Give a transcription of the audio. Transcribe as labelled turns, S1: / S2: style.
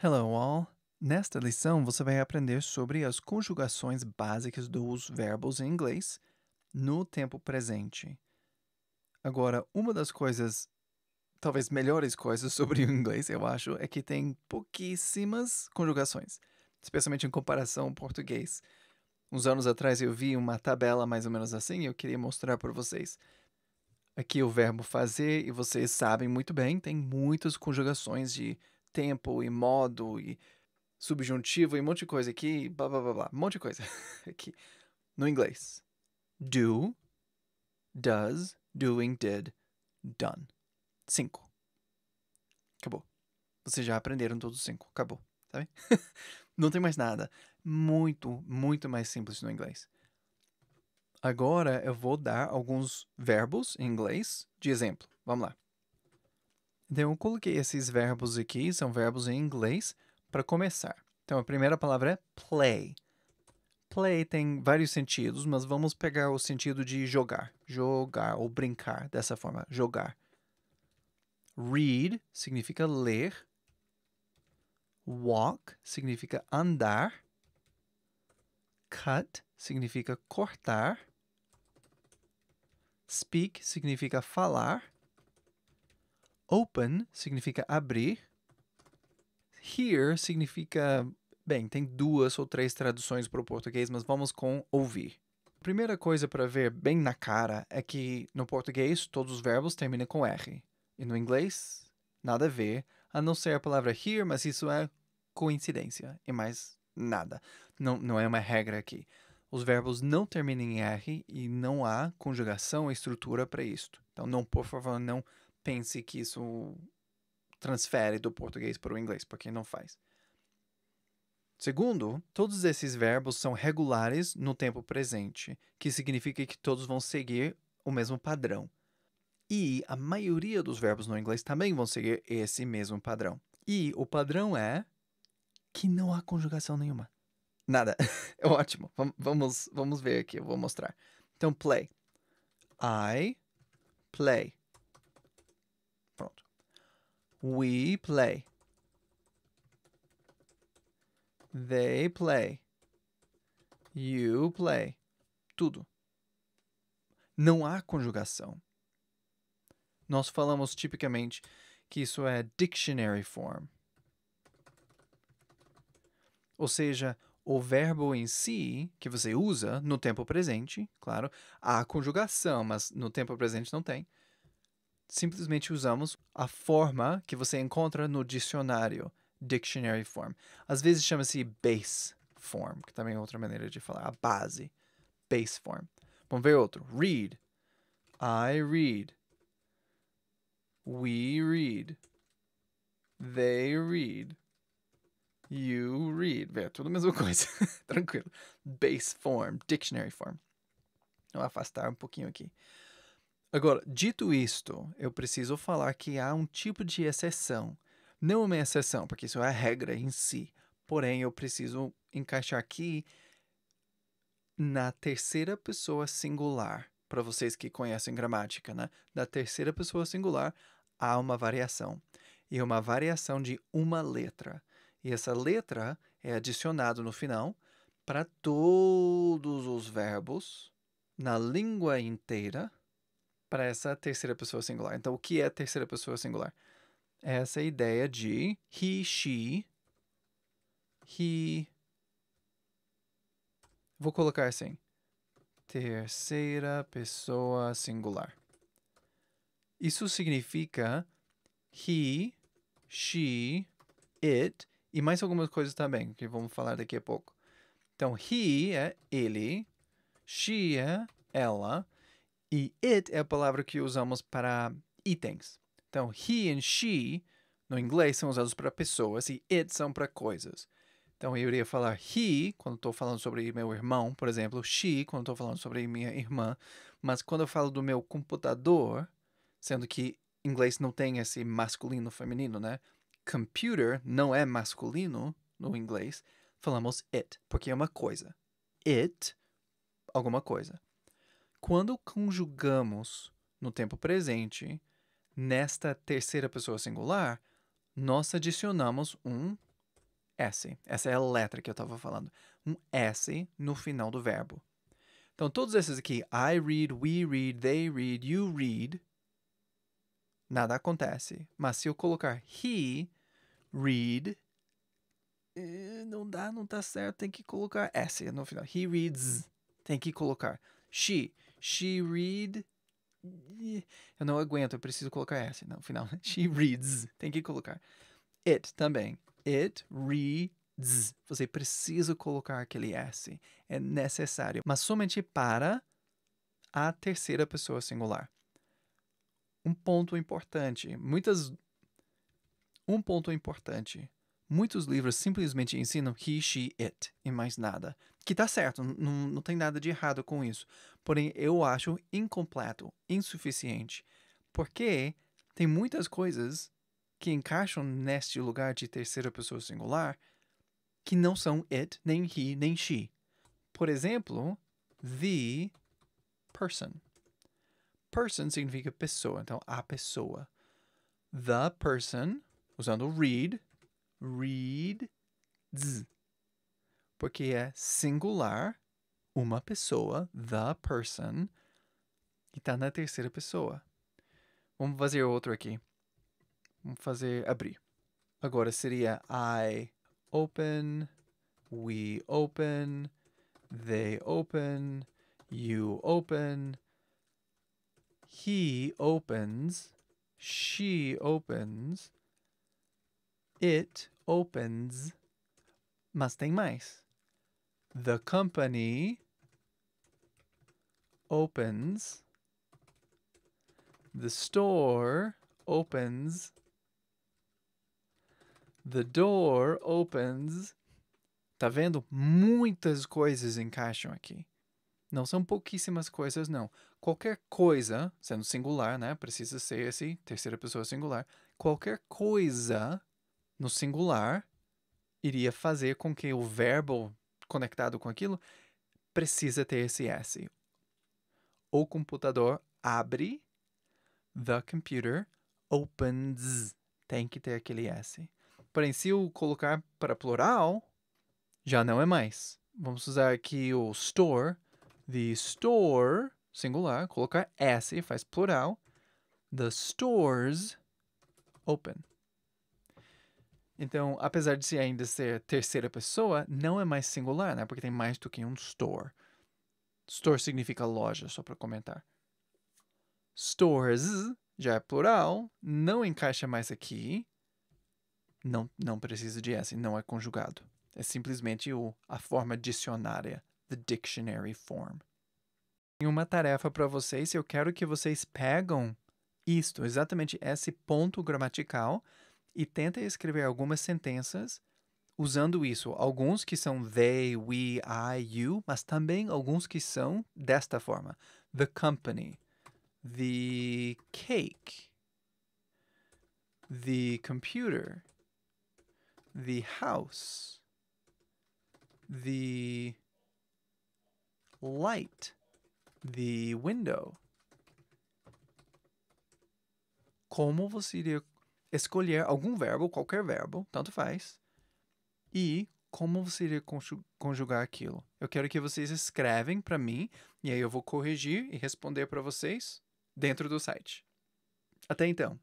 S1: Hello all! Nesta lição você vai aprender sobre as conjugações básicas dos verbos em inglês no tempo presente. Agora, uma das coisas, talvez melhores coisas sobre o inglês, eu acho, é que tem pouquíssimas conjugações, especialmente em comparação ao português. Uns anos atrás eu vi uma tabela mais ou menos assim e eu queria mostrar para vocês. Aqui o verbo fazer, e vocês sabem muito bem, tem muitas conjugações de tempo e modo e subjuntivo e um monte de coisa aqui, blá blá blá blá, um monte de coisa aqui. No inglês, do, does, doing, did, done. 5. Acabou. Vocês já aprenderam todos os 5. Acabou, sabe? Não tem mais nada. Muito, muito mais simples no inglês. Agora eu vou dar alguns verbos em inglês de exemplo. Vamos lá. Então eu coloquei esses verbos aqui, são verbos em inglês, para começar. Então a primeira palavra é play. Play tem vários sentidos, mas vamos pegar o sentido de jogar. Jogar ou brincar, dessa forma, jogar. Read significa ler. Walk significa andar. Cut significa cortar. Speak significa falar. Open significa abrir. Hear significa... Bem, tem 2 ou 3 traduções para o português, mas vamos com ouvir. A primeira coisa para ver bem na cara é que no português todos os verbos terminam com R. E no inglês, nada a ver, a não ser a palavra hear, mas isso é coincidência e mais nada. Não é uma regra aqui. Os verbos não terminam em R e não há conjugação ou estrutura para isto. Então, não, por favor, não pense que isso transfere do português para o inglês, porque não faz. Segundo, todos esses verbos são regulares no tempo presente, que significa que todos vão seguir o mesmo padrão. E a maioria dos verbos no inglês também vão seguir esse mesmo padrão. E o padrão é que não há conjugação nenhuma. Nada. É ótimo. Vamos ver aqui, eu vou mostrar. Então, play. I play. Pronto. We play. They play. You play. Tudo. Não há conjugação. Nós falamos tipicamente que isso é dictionary form. Ou seja, o verbo em si, que você usa no tempo presente, claro, há conjugação, mas no tempo presente não tem. Simplesmente usamos a forma que você encontra no dicionário, dictionary form. Às vezes chama-se base form, que também é outra maneira de falar, a base, base form. Vamos ver outro. Read. I read. We read. They read. You read. É tudo a mesma coisa. Tranquilo. Base form, dictionary form. Vou afastar um pouquinho aqui. Agora, dito isto, eu preciso falar que há um tipo de exceção. Não uma exceção, porque isso é a regra em si. Porém, eu preciso encaixar aqui na terceira pessoa singular. Para vocês que conhecem gramática, né? Na terceira pessoa singular, há uma variação. E é uma variação de uma letra. E essa letra é adicionada no final para todos os verbos na língua inteira para essa terceira pessoa singular. Então, o que é terceira pessoa singular? É essa ideia de he, she, he... Vou colocar assim. Terceira pessoa singular. Isso significa he, she, it e mais algumas coisas também, que vamos falar daqui a pouco. Então, he é ele, she é ela, e it é a palavra que usamos para itens. Então, he e she, no inglês, são usados para pessoas e it são para coisas. Então, eu iria falar he, quando estou falando sobre meu irmão, por exemplo, she, quando estou falando sobre minha irmã. Mas quando eu falo do meu computador, sendo que em inglês não tem esse masculino feminino, né? Computer não é masculino no inglês, falamos it, porque é uma coisa. It, alguma coisa. Quando conjugamos no tempo presente, nesta terceira pessoa singular, nós adicionamos um S. Essa é a letra que eu estava falando. Um S no final do verbo. Então, todos esses aqui, I read, we read, they read, you read, nada acontece. Mas se eu colocar he read, não dá, não tá certo, tem que colocar S no final. He reads, tem que colocar. She read, eu não aguento, eu preciso colocar S no final. She reads, tem que colocar. It também. It reads. Você precisa colocar aquele S. É necessário. Mas somente para a terceira pessoa singular. Um ponto importante. Muitos livros simplesmente ensinam he, she, it e mais nada. Que tá certo, não tem nada de errado com isso. Porém, eu acho incompleto, insuficiente. Porque tem muitas coisas que encaixam neste lugar de terceira pessoa singular que não são it, nem he, nem she. Por exemplo, the person. Person significa pessoa, então a pessoa. The person, usando read, reads. Porque é singular, uma pessoa, the person, e está na terceira pessoa. Vamos fazer outro aqui. Vamos fazer abrir. Agora seria I open, we open, they open, you open, he opens, she opens, it opens, mas tem mais. The company opens, the store opens, the door opens. Tá vendo? Muitas coisas encaixam aqui. Não são pouquíssimas coisas, não. Qualquer coisa, sendo singular, né? Precisa ser esse terceira pessoa singular. Qualquer coisa no singular iria fazer com que o verbo conectado com aquilo precisa ter esse S. O computador abre, the computer opens. Tem que ter aquele S. Porém, se eu colocar para plural, já não é mais. Vamos usar aqui o store. The store, singular, colocar S, faz plural. The stores open. Então, apesar de ainda ser terceira pessoa, não é mais singular, né? Porque tem mais do que um store. Store significa loja, só para comentar. Stores já é plural, não encaixa mais aqui. Não precisa de S, não é conjugado. É simplesmente a forma dicionária, the dictionary form. Tenho uma tarefa para vocês, eu quero que vocês pegam isto, exatamente esse ponto gramatical, e tentem escrever algumas sentenças usando isso. Alguns que são they, we, I, you, mas também alguns que são desta forma. The company, the cake, the computer, the house, the light, the window. Como você iria escolher algum verbo, qualquer verbo, tanto faz, e como você iria conjugar aquilo. Eu quero que vocês escrevem para mim, e aí eu vou corrigir e responder para vocês dentro do site. Até então.